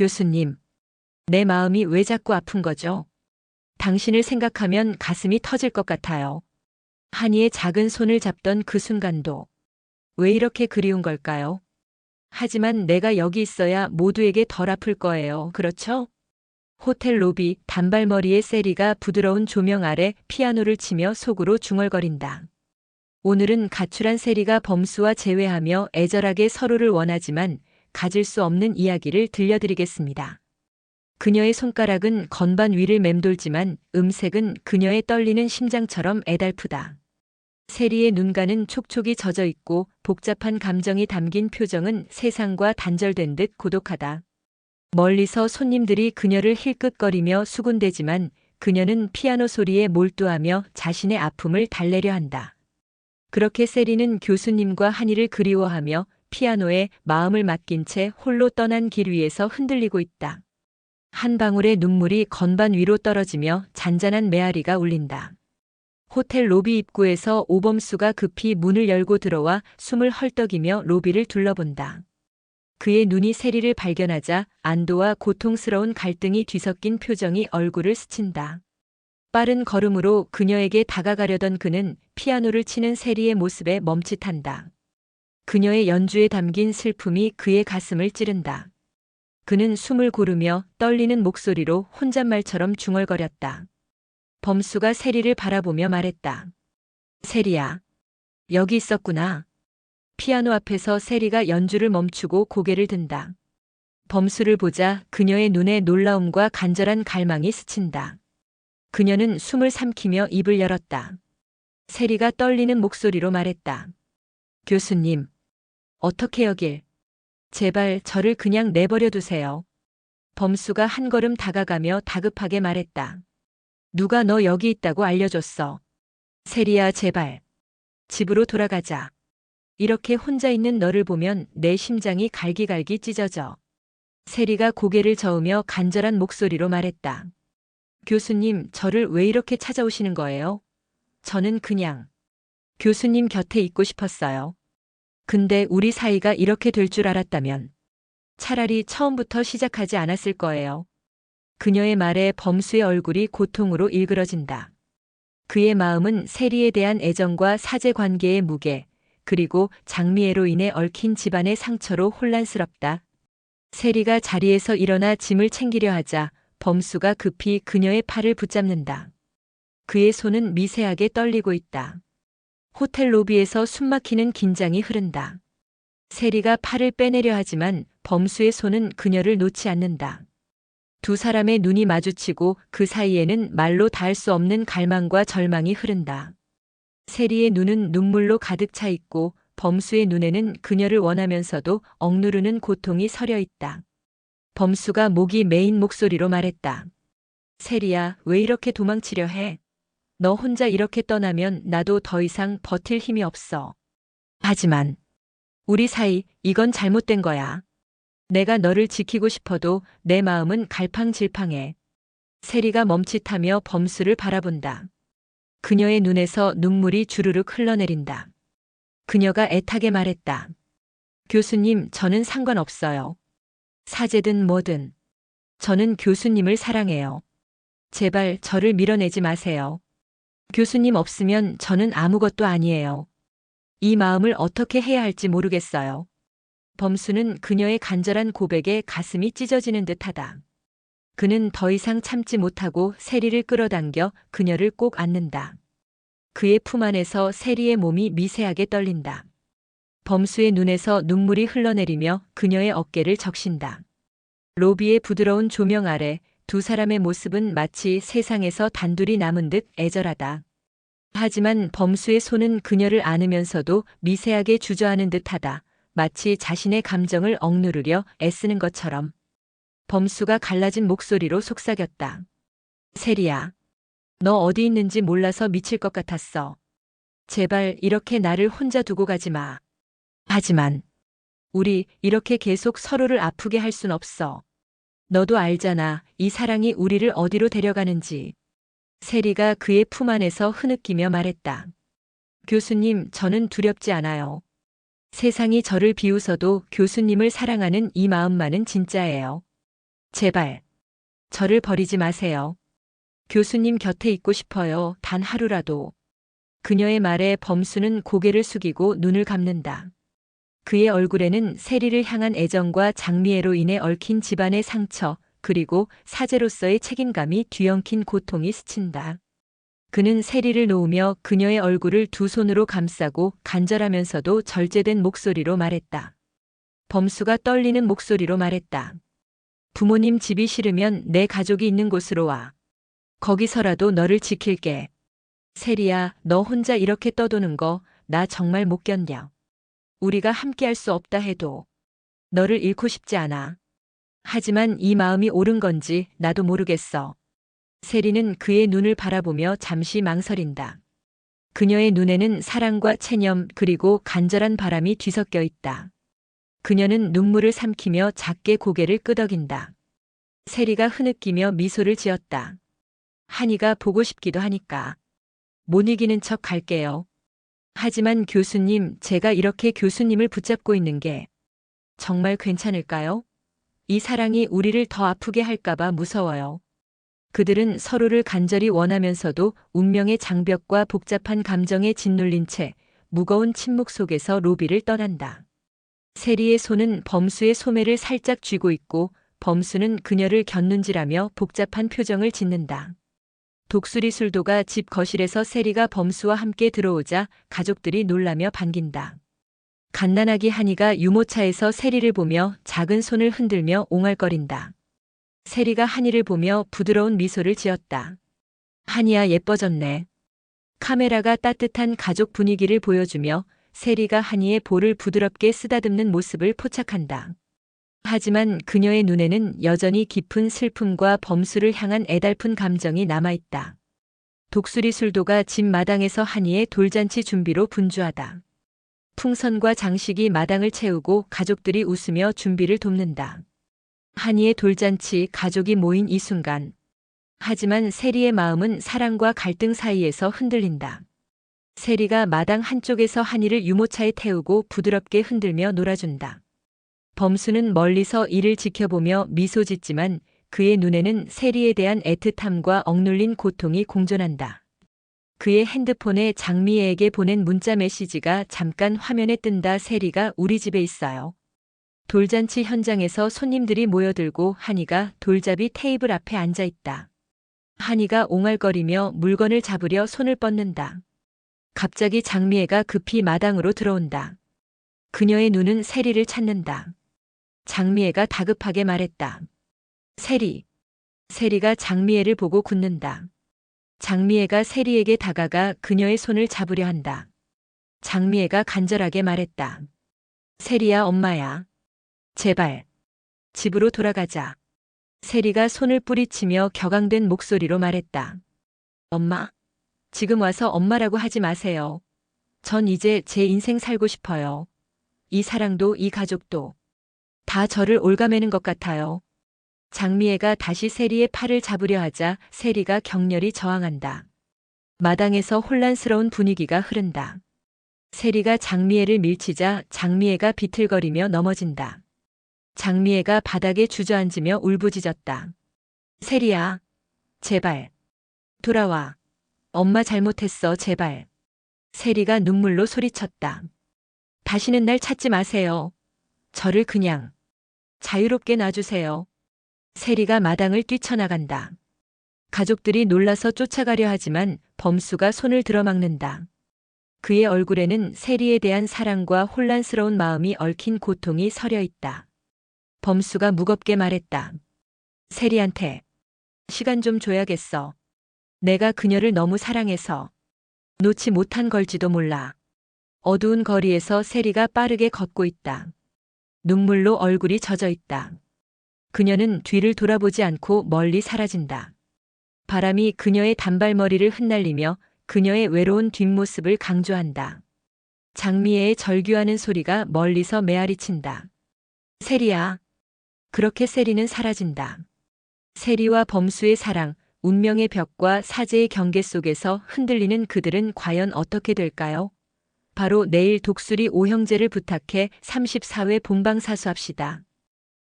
교수님, 내 마음이 왜 자꾸 아픈 거죠? 당신을 생각하면 가슴이 터질 것 같아요. 한이의 작은 손을 잡던 그 순간도 왜 이렇게 그리운 걸까요? 하지만 내가 여기 있어야 모두에게 덜 아플 거예요. 그렇죠? 호텔 로비 단발머리의 세리가 부드러운 조명 아래 피아노를 치며 속으로 중얼거린다. 오늘은 가출한 세리가 범수와 재회하며 애절하게 서로를 원하지만 가질 수 없는 이야기를 들려드리겠습니다. 그녀의 손가락은 건반 위를 맴돌지만 음색은 그녀의 떨리는 심장처럼 애달프다. 세리의 눈가는 촉촉이 젖어 있고 복잡한 감정이 담긴 표정은 세상과 단절된 듯 고독하다. 멀리서 손님들이 그녀를 힐끗거리며 수군대지만 그녀는 피아노 소리에 몰두하며 자신의 아픔을 달래려 한다. 그렇게 세리는 교수님과 한이를 그리워하며 피아노에 마음을 맡긴 채 홀로 떠난 길 위에서 흔들리고 있다. 한 방울의 눈물이 건반 위로 떨어지며 잔잔한 메아리가 울린다. 호텔 로비 입구에서 오범수가 급히 문을 열고 들어와 숨을 헐떡이며 로비를 둘러본다. 그의 눈이 세리를 발견하자 안도와 고통스러운 갈등이 뒤섞인 표정이 얼굴을 스친다. 빠른 걸음으로 그녀에게 다가가려던 그는 피아노를 치는 세리의 모습에 멈칫한다. 그녀의 연주에 담긴 슬픔이 그의 가슴을 찌른다. 그는 숨을 고르며 떨리는 목소리로 혼잣말처럼 중얼거렸다. 범수가 세리를 바라보며 말했다. 세리야, 여기 있었구나. 피아노 앞에서 세리가 연주를 멈추고 고개를 든다. 범수를 보자 그녀의 눈에 놀라움과 간절한 갈망이 스친다. 그녀는 숨을 삼키며 입을 열었다. 세리가 떨리는 목소리로 말했다. 교수님, 어떻게 여길? 제발 저를 그냥 내버려 두세요. 범수가 한 걸음 다가가며 다급하게 말했다. 누가 너 여기 있다고 알려줬어. 세리야, 제발. 집으로 돌아가자. 이렇게 혼자 있는 너를 보면 내 심장이 갈기갈기 찢어져. 세리가 고개를 저으며 간절한 목소리로 말했다. 교수님, 저를 왜 이렇게 찾아오시는 거예요? 저는 그냥 교수님 곁에 있고 싶었어요. 근데 우리 사이가 이렇게 될 줄 알았다면 차라리 처음부터 시작하지 않았을 거예요. 그녀의 말에 범수의 얼굴이 고통으로 일그러진다. 그의 마음은 세리에 대한 애정과 사제 관계의 무게, 그리고 장미애로 인해 얽힌 집안의 상처로 혼란스럽다. 세리가 자리에서 일어나 짐을 챙기려 하자 범수가 급히 그녀의 팔을 붙잡는다. 그의 손은 미세하게 떨리고 있다. 호텔 로비에서 숨막히는 긴장이 흐른다. 세리가 팔을 빼내려 하지만 범수의 손은 그녀를 놓지 않는다. 두 사람의 눈이 마주치고 그 사이에는 말로 닿을 수 없는 갈망과 절망이 흐른다. 세리의 눈은 눈물로 가득 차 있고 범수의 눈에는 그녀를 원하면서도 억누르는 고통이 서려 있다. 범수가 목이 메인 목소리로 말했다. 세리야, 왜 이렇게 도망치려 해? 너 혼자 이렇게 떠나면 나도 더 이상 버틸 힘이 없어. 하지만 우리 사이 이건 잘못된 거야. 내가 너를 지키고 싶어도 내 마음은 갈팡질팡해. 세리가 멈칫하며 범수를 바라본다. 그녀의 눈에서 눈물이 주르륵 흘러내린다. 그녀가 애타게 말했다. 교수님, 저는 상관없어요. 사제든 뭐든. 저는 교수님을 사랑해요. 제발 저를 밀어내지 마세요. 교수님 없으면 저는 아무것도 아니에요. 이 마음을 어떻게 해야 할지 모르겠어요. 범수는 그녀의 간절한 고백에 가슴이 찢어지는 듯하다. 그는 더 이상 참지 못하고 세리를 끌어당겨 그녀를 꼭 안는다. 그의 품 안에서 세리의 몸이 미세하게 떨린다. 범수의 눈에서 눈물이 흘러내리며 그녀의 어깨를 적신다. 로비의 부드러운 조명 아래 두 사람의 모습은 마치 세상에서 단둘이 남은 듯 애절하다. 하지만 범수의 손은 그녀를 안으면서도 미세하게 주저하는 듯하다. 마치 자신의 감정을 억누르려 애쓰는 것처럼. 범수가 갈라진 목소리로 속삭였다. 세리야, 너 어디 있는지 몰라서 미칠 것 같았어. 제발 이렇게 나를 혼자 두고 가지 마. 하지만 우리 이렇게 계속 서로를 아프게 할 순 없어. 너도 알잖아, 이 사랑이 우리를 어디로 데려가는지. 세리가 그의 품 안에서 흐느끼며 말했다. 교수님, 저는 두렵지 않아요. 세상이 저를 비웃어도 교수님을 사랑하는 이 마음만은 진짜예요. 제발, 저를 버리지 마세요. 교수님 곁에 있고 싶어요. 단 하루라도. 그녀의 말에 범수는 고개를 숙이고 눈을 감는다. 그의 얼굴에는 세리를 향한 애정과 장미애로 인해 얽힌 집안의 상처, 그리고 사제로서의 책임감이 뒤엉킨 고통이 스친다. 그는 세리를 놓으며 그녀의 얼굴을 두 손으로 감싸고 간절하면서도 절제된 목소리로 말했다. 범수가 떨리는 목소리로 말했다. 부모님 집이 싫으면 내 가족이 있는 곳으로 와. 거기서라도 너를 지킬게. 세리야, 너 혼자 이렇게 떠도는 거 나 정말 못 견뎌. 우리가 함께할 수 없다 해도 너를 잃고 싶지 않아. 하지만 이 마음이 옳은 건지 나도 모르겠어. 세리는 그의 눈을 바라보며 잠시 망설인다. 그녀의 눈에는 사랑과 체념 그리고 간절한 바람이 뒤섞여 있다. 그녀는 눈물을 삼키며 작게 고개를 끄덕인다. 세리가 흐느끼며 미소를 지었다. 한이가 보고 싶기도 하니까. 못 이기는 척 갈게요. 하지만 교수님, 제가 이렇게 교수님을 붙잡고 있는 게 정말 괜찮을까요? 이 사랑이 우리를 더 아프게 할까봐 무서워요. 그들은 서로를 간절히 원하면서도 운명의 장벽과 복잡한 감정에 짓눌린 채 무거운 침묵 속에서 로비를 떠난다. 세리의 손은 범수의 소매를 살짝 쥐고 있고 범수는 그녀를 곁눈질하며 복잡한 표정을 짓는다. 독수리 술도가 집 거실에서 세리가 범수와 함께 들어오자 가족들이 놀라며 반긴다. 갓난아기 한이가 유모차에서 세리를 보며 작은 손을 흔들며 옹알거린다. 세리가 한이를 보며 부드러운 미소를 지었다. 한이야, 예뻐졌네. 카메라가 따뜻한 가족 분위기를 보여주며 세리가 한이의 볼을 부드럽게 쓰다듬는 모습을 포착한다. 하지만 그녀의 눈에는 여전히 깊은 슬픔과 범수를 향한 애달픈 감정이 남아있다. 독수리 술도가 집 마당에서 한이의 돌잔치 준비로 분주하다. 풍선과 장식이 마당을 채우고 가족들이 웃으며 준비를 돕는다. 한이의 돌잔치, 가족이 모인 이 순간. 하지만 세리의 마음은 사랑과 갈등 사이에서 흔들린다. 세리가 마당 한쪽에서 한이를 유모차에 태우고 부드럽게 흔들며 놀아준다. 범수는 멀리서 이를 지켜보며 미소 짓지만 그의 눈에는 세리에 대한 애틋함과 억눌린 고통이 공존한다. 그의 핸드폰에 장미애에게 보낸 문자 메시지가 잠깐 화면에 뜬다. 세리가 우리 집에 있어요. 돌잔치 현장에서 손님들이 모여들고 한이가 돌잡이 테이블 앞에 앉아 있다. 한이가 옹알거리며 물건을 잡으려 손을 뻗는다. 갑자기 장미애가 급히 마당으로 들어온다. 그녀의 눈은 세리를 찾는다. 장미애가 다급하게 말했다. 세리. 세리가 장미애를 보고 굳는다. 장미애가 세리에게 다가가 그녀의 손을 잡으려 한다. 장미애가 간절하게 말했다. 세리야, 엄마야. 제발. 집으로 돌아가자. 세리가 손을 뿌리치며 격앙된 목소리로 말했다. 엄마. 지금 와서 엄마라고 하지 마세요. 전 이제 제 인생 살고 싶어요. 이 사랑도 이 가족도. 다 저를 옭아매는 것 같아요. 장미애가 다시 세리의 팔을 잡으려 하자 세리가 격렬히 저항한다. 마당에서 혼란스러운 분위기가 흐른다. 세리가 장미애를 밀치자 장미애가 비틀거리며 넘어진다. 장미애가 바닥에 주저앉으며 울부짖었다. 세리야, 제발. 돌아와. 엄마 잘못했어, 제발. 세리가 눈물로 소리쳤다. 다시는 날 찾지 마세요. 저를 그냥 자유롭게 놔주세요. 세리가 마당을 뛰쳐나간다. 가족들이 놀라서 쫓아가려 하지만 범수가 손을 들어막는다. 그의 얼굴에는 세리에 대한 사랑과 혼란스러운 마음이 얽힌 고통이 서려 있다. 범수가 무겁게 말했다. 세리한테 시간 좀 줘야겠어. 내가 그녀를 너무 사랑해서 놓지 못한 걸지도 몰라. 어두운 거리에서 세리가 빠르게 걷고 있다. 눈물로 얼굴이 젖어 있다. 그녀는 뒤를 돌아보지 않고 멀리 사라진다. 바람이 그녀의 단발머리를 흩날리며 그녀의 외로운 뒷모습을 강조한다. 장미애의 절규하는 소리가 멀리서 메아리친다. 세리야. 그렇게 세리는 사라진다. 세리와 범수의 사랑, 운명의 벽과 사제의 경계 속에서 흔들리는 그들은 과연 어떻게 될까요? 바로 내일 독수리 오형제를 부탁해 34회 본방사수합시다.